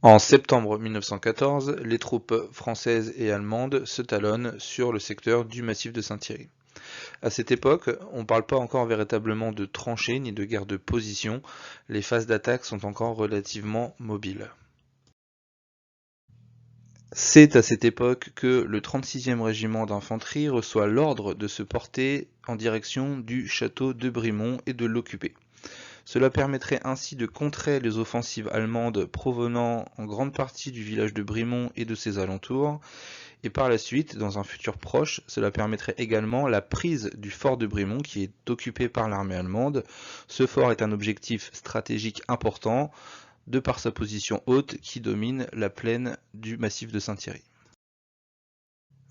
En septembre 1914, les troupes françaises et allemandes se talonnent sur le secteur du massif de Saint-Thierry. À cette époque, on ne parle pas encore véritablement de tranchées ni de guerre de position, les phases d'attaque sont encore relativement mobiles. C'est à cette époque que le 36e régiment d'infanterie reçoit l'ordre de se porter en direction du château de Brimont et de l'occuper. Cela permettrait ainsi de contrer les offensives allemandes provenant en grande partie du village de Brimont et de ses alentours, et par la suite, dans un futur proche, cela permettrait également la prise du fort de Brimont qui est occupé par l'armée allemande. Ce fort est un objectif stratégique important de par sa position haute qui domine la plaine du massif de Saint-Thierry.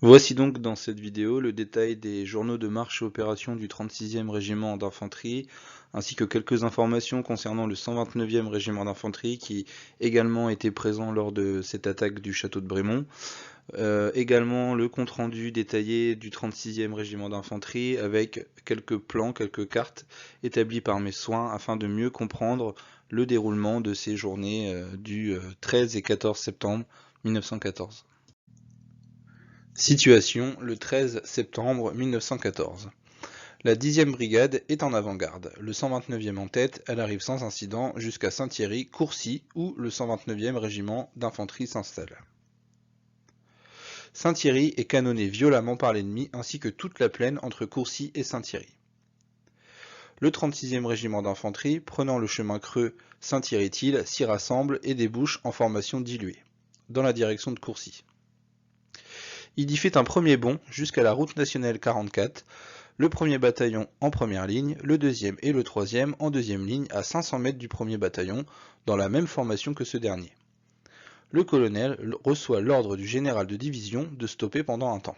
Voici donc dans cette vidéo le détail des journaux de marche et opérations du 36e régiment d'infanterie, ainsi que quelques informations concernant le 129e régiment d'infanterie qui également était présent lors de cette attaque du château de Brimont. Également le compte-rendu détaillé du 36e régiment d'infanterie avec quelques plans, quelques cartes établies par mes soins afin de mieux comprendre le déroulement de ces journées du 13 et 14 septembre 1914. Situation le 13 septembre 1914. La 10e brigade est en avant-garde, le 129e en tête, elle arrive sans incident jusqu'à Saint-Thierry, Courcy, où le 129e régiment d'infanterie s'installe. Saint-Thierry est canonné violemment par l'ennemi ainsi que toute la plaine entre Courcy et Saint-Thierry. Le 36e régiment d'infanterie, prenant le chemin creux Saint-Thierry-Thil, s'y rassemble et débouche en formation diluée, dans la direction de Courcy. Il y fait un premier bond jusqu'à la route nationale 44, le 1er bataillon en première ligne, le 2e et le 3e en deuxième ligne à 500 mètres du 1er bataillon, dans la même formation que ce dernier. Le colonel reçoit l'ordre du général de division de stopper pendant un temps.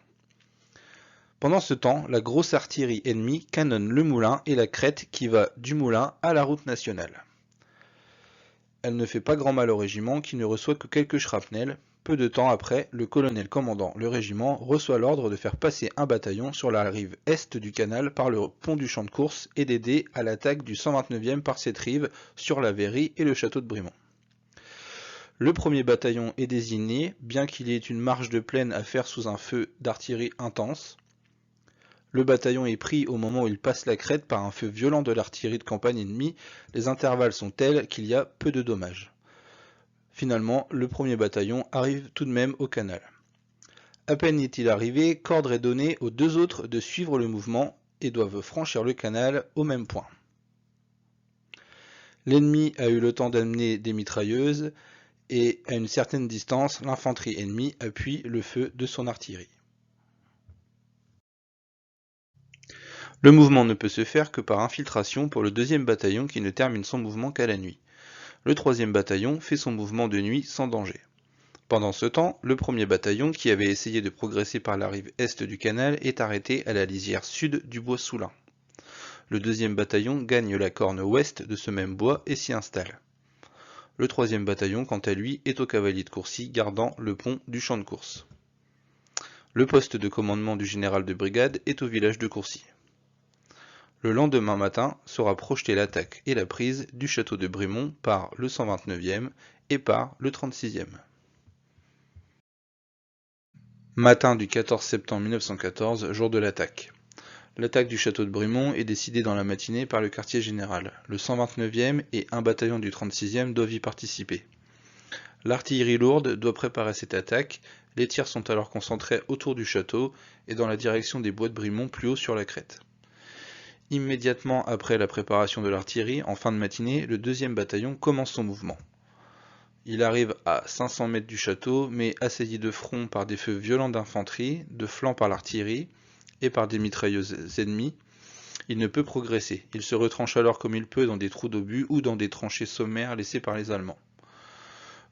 Pendant ce temps, la grosse artillerie ennemie canonne le moulin et la crête qui va du moulin à la route nationale. Elle ne fait pas grand mal au régiment qui ne reçoit que quelques shrapnels. Peu de temps après, le colonel commandant le régiment reçoit l'ordre de faire passer un bataillon sur la rive est du canal par le pont du champ de course et d'aider à l'attaque du 129e par cette rive sur la Verrie et le château de Brimont. Le premier bataillon est désigné, bien qu'il y ait une marche de plaine à faire sous un feu d'artillerie intense. Le bataillon est pris au moment où il passe la crête par un feu violent de l'artillerie de campagne ennemie. Les intervalles sont tels qu'il y a peu de dommages. Finalement, le premier bataillon arrive tout de même au canal. À peine est-il arrivé qu'ordre est donné aux deux autres de suivre le mouvement et doivent franchir le canal au même point. L'ennemi a eu le temps d'amener des mitrailleuses et à une certaine distance, l'infanterie ennemie appuie le feu de son artillerie. Le mouvement ne peut se faire que par infiltration pour le deuxième bataillon qui ne termine son mouvement qu'à la nuit. Le troisième bataillon fait son mouvement de nuit sans danger. Pendant ce temps, le premier bataillon, qui avait essayé de progresser par la rive est du canal, est arrêté à la lisière sud du bois Soulin. Le deuxième bataillon gagne la corne ouest de ce même bois et s'y installe. Le troisième bataillon, quant à lui, est au cavalier de Courcy, gardant le pont du champ de course. Le poste de commandement du général de brigade est au village de Courcy. Le lendemain matin sera projetée l'attaque et la prise du château de Brimont par le 129e et par le 36e. Matin du 14 septembre 1914, jour de l'attaque. L'attaque du château de Brimont est décidée dans la matinée par le quartier général. Le 129e et un bataillon du 36e doivent y participer. L'artillerie lourde doit préparer cette attaque. Les tirs sont alors concentrés autour du château et dans la direction des bois de Brimont plus haut sur la crête. Immédiatement après la préparation de l'artillerie, en fin de matinée, le deuxième bataillon commence son mouvement. Il arrive à 500 mètres du château, mais assailli de front par des feux violents d'infanterie, de flanc par l'artillerie et par des mitrailleuses ennemies, il ne peut progresser. Il se retranche alors comme il peut dans des trous d'obus ou dans des tranchées sommaires laissées par les Allemands.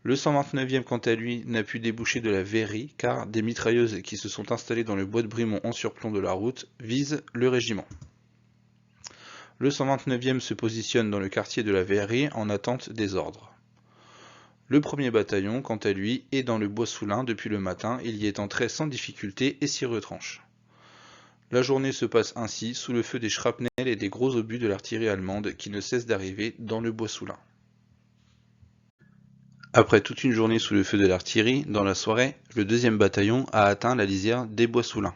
Le 129e, quant à lui, n'a pu déboucher de la Verrie, car des mitrailleuses qui se sont installées dans le bois de Brimont en surplomb de la route visent le régiment. Le 129e se positionne dans le quartier de la Verrie en attente des ordres. Le premier bataillon, quant à lui, est dans le bois Soulin depuis le matin, il y est entré sans difficulté et s'y retranche. La journée se passe ainsi sous le feu des shrapnels et des gros obus de l'artillerie allemande qui ne cessent d'arriver dans le bois Soulin. Après toute une journée sous le feu de l'artillerie, dans la soirée, le 2e bataillon a atteint la lisière des Bois-Soulin,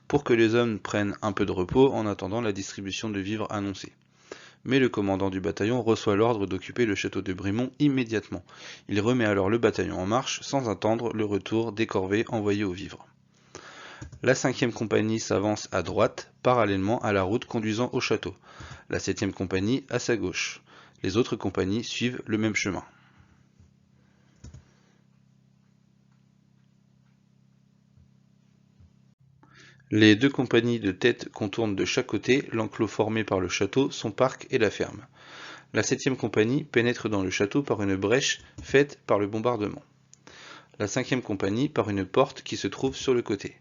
pour que les hommes prennent un peu de repos en attendant la distribution de vivres annoncée. Mais le commandant du bataillon reçoit l'ordre d'occuper le château de Brimont immédiatement. Il remet alors le bataillon en marche sans attendre le retour des corvées envoyées aux vivres. La 5e compagnie s'avance à droite, parallèlement à la route conduisant au château. La 7e compagnie à sa gauche. Les autres compagnies suivent le même chemin. Les 2 compagnies de tête contournent de chaque côté l'enclos formé par le château, son parc et la ferme. La 7e compagnie pénètre dans le château par une brèche faite par le bombardement. La 5e compagnie par une porte qui se trouve sur le côté.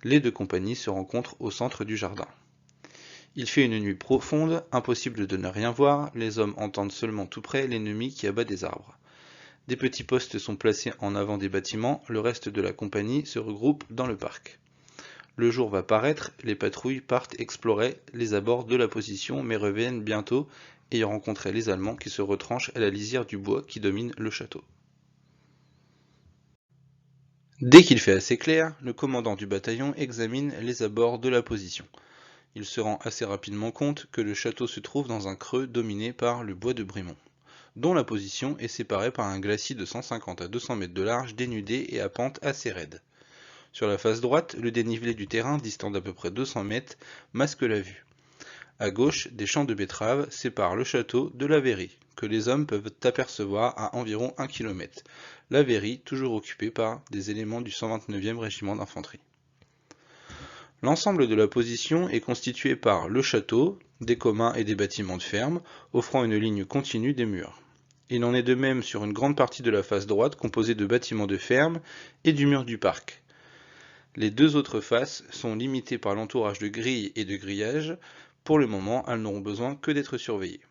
Les 2 compagnies se rencontrent au centre du jardin. Il fait une nuit profonde, impossible de ne rien voir, les hommes entendent seulement tout près l'ennemi qui abat des arbres. Des petits postes sont placés en avant des bâtiments, le reste de la compagnie se regroupe dans le parc. Le jour va paraître, les patrouilles partent explorer les abords de la position mais reviennent bientôt ayant rencontré les Allemands qui se retranchent à la lisière du bois qui domine le château. Dès qu'il fait assez clair, le commandant du bataillon examine les abords de la position. Il se rend assez rapidement compte que le château se trouve dans un creux dominé par le bois de Brimont, dont la position est séparée par un glacis de 150 à 200 mètres de large dénudé et à pente assez raide. Sur la face droite, le dénivelé du terrain, distant d'à peu près 200 mètres, masque la vue. À gauche, des champs de betteraves séparent le château de la verrie, que les hommes peuvent apercevoir à environ 1 km. La verrie toujours occupée par des éléments du 129e régiment d'infanterie. L'ensemble de la position est constitué par le château, des communs et des bâtiments de ferme, offrant une ligne continue des murs. Il en est de même sur une grande partie de la face droite composée de bâtiments de ferme et du mur du parc. Les 2 autres faces sont limitées par l'entourage de grilles et de grillages. Pour le moment, elles n'auront besoin que d'être surveillées.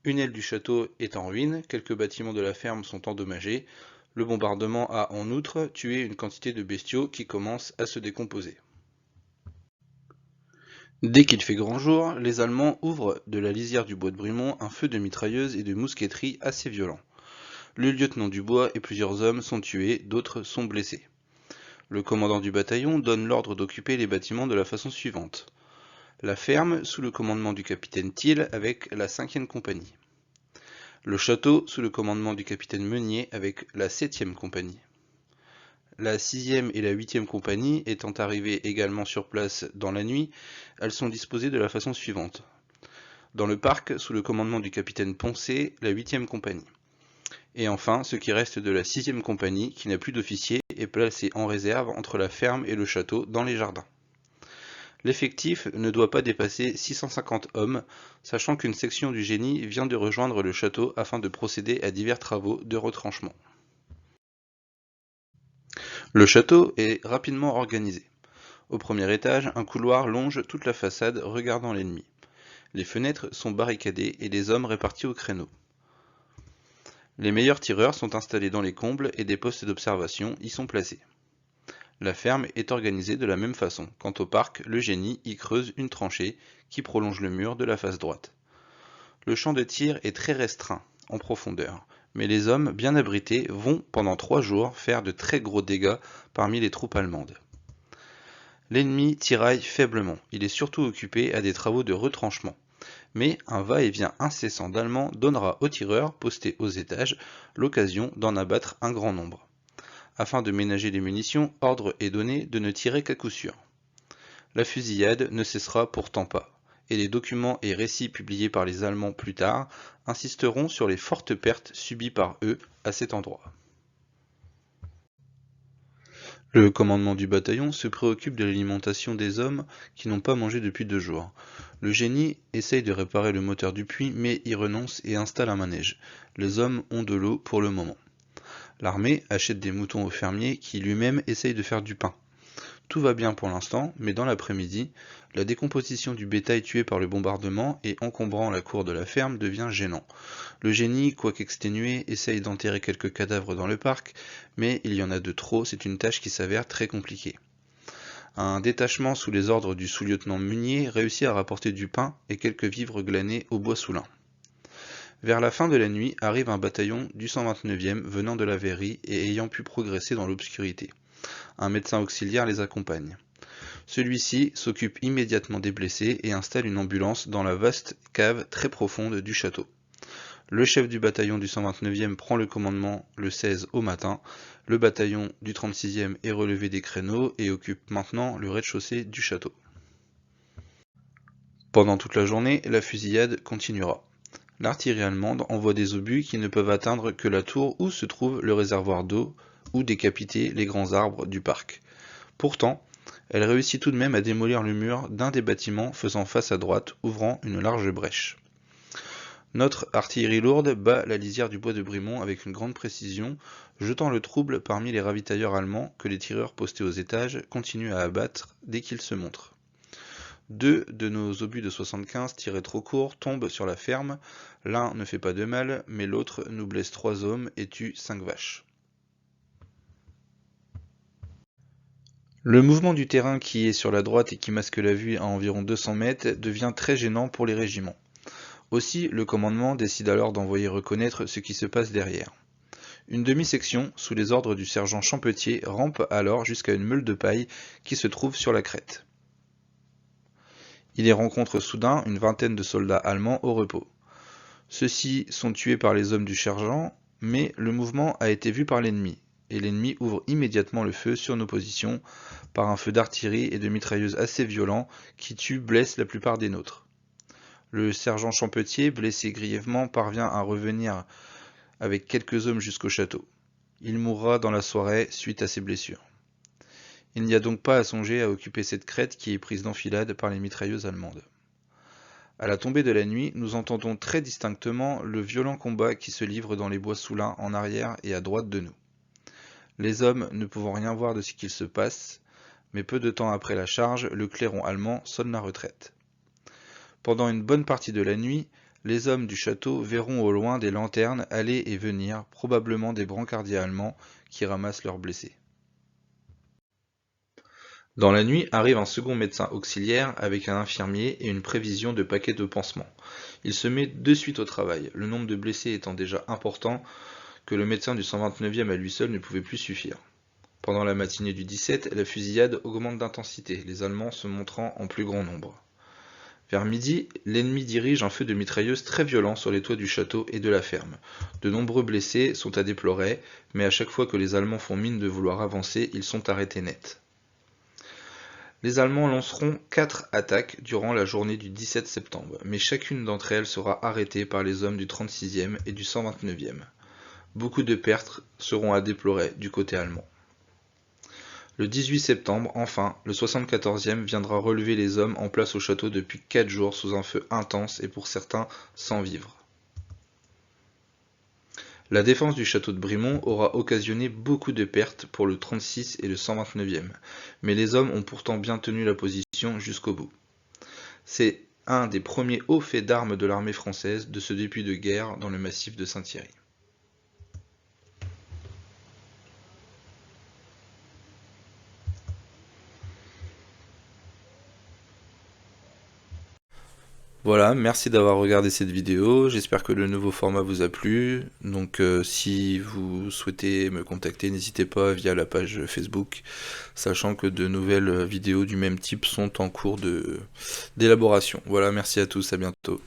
Une aile du château est en ruine, quelques bâtiments de la ferme sont endommagés. Le bombardement a en outre tué une quantité de bestiaux qui commencent à se décomposer. Dès qu'il fait grand jour, les Allemands ouvrent de la lisière du bois de Brimont un feu de mitrailleuses et de mousqueterie assez violent. Le lieutenant Dubois et plusieurs hommes sont tués, d'autres sont blessés. Le commandant du bataillon donne l'ordre d'occuper les bâtiments de la façon suivante. La ferme sous le commandement du capitaine Thiel avec la 5e compagnie. Le château sous le commandement du capitaine Meunier avec la 7e compagnie. La 6e et la 8e compagnie étant arrivées également sur place dans la nuit, elles sont disposées de la façon suivante. Dans le parc, sous le commandement du capitaine Poncé, la 8e compagnie. Et enfin, ce qui reste de la 6e compagnie, qui n'a plus d'officier, est placé en réserve entre la ferme et le château dans les jardins. L'effectif ne doit pas dépasser 650 hommes, sachant qu'une section du génie vient de rejoindre le château afin de procéder à divers travaux de retranchement. Le château est rapidement organisé. Au premier étage, un couloir longe toute la façade regardant l'ennemi. Les fenêtres sont barricadées et les hommes répartis au créneau. Les meilleurs tireurs sont installés dans les combles et des postes d'observation y sont placés. La ferme est organisée de la même façon. Quant au parc, le génie y creuse une tranchée qui prolonge le mur de la face droite. Le champ de tir est très restreint en profondeur, mais les hommes bien abrités vont pendant 3 jours faire de très gros dégâts parmi les troupes allemandes. L'ennemi tiraille faiblement, il est surtout occupé à des travaux de retranchement. Mais un va-et-vient incessant d'Allemands donnera aux tireurs postés aux étages l'occasion d'en abattre un grand nombre. Afin de ménager les munitions, ordre est donné de ne tirer qu'à coup sûr. La fusillade ne cessera pourtant pas, et les documents et récits publiés par les Allemands plus tard insisteront sur les fortes pertes subies par eux à cet endroit. Le commandement du bataillon se préoccupe de l'alimentation des hommes qui n'ont pas mangé depuis 2 jours. Le génie essaye de réparer le moteur du puits mais y renonce et installe un manège. Les hommes ont de l'eau pour le moment. L'armée achète des moutons au fermier qui lui-même essaye de faire du pain. Tout va bien pour l'instant, mais dans l'après-midi, la décomposition du bétail tué par le bombardement et encombrant la cour de la ferme devient gênant. Le génie, quoique exténué, essaye d'enterrer quelques cadavres dans le parc, mais il y en a de trop, c'est une tâche qui s'avère très compliquée. Un détachement sous les ordres du sous-lieutenant Meunier réussit à rapporter du pain et quelques vivres glanés au Bois-Soulin. Vers la fin de la nuit arrive un bataillon du 129e venant de la Verrie et ayant pu progresser dans l'obscurité. Un médecin auxiliaire les accompagne. Celui-ci s'occupe immédiatement des blessés et installe une ambulance dans la vaste cave très profonde du château. Le chef du bataillon du 129e prend le commandement le 16 au matin. Le bataillon du 36e est relevé des créneaux et occupe maintenant le rez-de-chaussée du château. Pendant toute la journée, la fusillade continuera. L'artillerie allemande envoie des obus qui ne peuvent atteindre que la tour où se trouve le réservoir d'eau ou décapiter les grands arbres du parc. Pourtant, elle réussit tout de même à démolir le mur d'un des bâtiments faisant face à droite, ouvrant une large brèche. Notre artillerie lourde bat la lisière du bois de Brimont avec une grande précision, jetant le trouble parmi les ravitailleurs allemands que les tireurs postés aux étages continuent à abattre dès qu'ils se montrent. 2 de nos obus de 75 tirés trop court tombent sur la ferme, l'un ne fait pas de mal, mais l'autre nous blesse 3 hommes et tue 5 vaches. Le mouvement du terrain qui est sur la droite et qui masque la vue à environ 200 mètres devient très gênant pour les régiments. Aussi, le commandement décide alors d'envoyer reconnaître ce qui se passe derrière. Une demi-section, sous les ordres du sergent Champetier, rampe alors jusqu'à une meule de paille qui se trouve sur la crête. Il y rencontre soudain une vingtaine de soldats allemands au repos. Ceux-ci sont tués par les hommes du sergent, mais le mouvement a été vu par l'ennemi, et l'ennemi ouvre immédiatement le feu sur nos positions par un feu d'artillerie et de mitrailleuses assez violent qui blesse la plupart des nôtres. Le sergent Champetier, blessé grièvement, parvient à revenir avec quelques hommes jusqu'au château. Il mourra dans la soirée suite à ses blessures. Il n'y a donc pas à songer à occuper cette crête qui est prise d'enfilade par les mitrailleuses allemandes. À la tombée de la nuit, nous entendons très distinctement le violent combat qui se livre dans les bois Soulin en arrière et à droite de nous. Les hommes ne pouvant rien voir de ce qu'il se passe, mais peu de temps après la charge, le clairon allemand sonne la retraite. Pendant une bonne partie de la nuit, les hommes du château verront au loin des lanternes aller et venir, probablement des brancardiers allemands qui ramassent leurs blessés. Dans la nuit arrive un second médecin auxiliaire avec un infirmier et une prévision de paquets de pansements. Il se met de suite au travail, le nombre de blessés étant déjà important que le médecin du 129e à lui seul ne pouvait plus suffire. Pendant la matinée du 17, la fusillade augmente d'intensité, les Allemands se montrant en plus grand nombre. Vers midi, l'ennemi dirige un feu de mitrailleuses très violent sur les toits du château et de la ferme. De nombreux blessés sont à déplorer, mais à chaque fois que les Allemands font mine de vouloir avancer, ils sont arrêtés net. Les Allemands lanceront 4 attaques durant la journée du 17 septembre, mais chacune d'entre elles sera arrêtée par les hommes du 36e et du 129e. Beaucoup de pertes seront à déplorer du côté allemand. Le 18 septembre, enfin, le 74e viendra relever les hommes en place au château depuis 4 jours sous un feu intense et pour certains sans vivre. La défense du château de Brimont aura occasionné beaucoup de pertes pour le 36 et le 129e, mais les hommes ont pourtant bien tenu la position jusqu'au bout. C'est un des premiers hauts faits d'armes de l'armée française de ce début de guerre dans le massif de Saint-Thierry. Voilà, merci d'avoir regardé cette vidéo, j'espère que le nouveau format vous a plu, donc si vous souhaitez me contacter, n'hésitez pas via la page Facebook, sachant que de nouvelles vidéos du même type sont en cours d'élaboration. Voilà, merci à tous, à bientôt.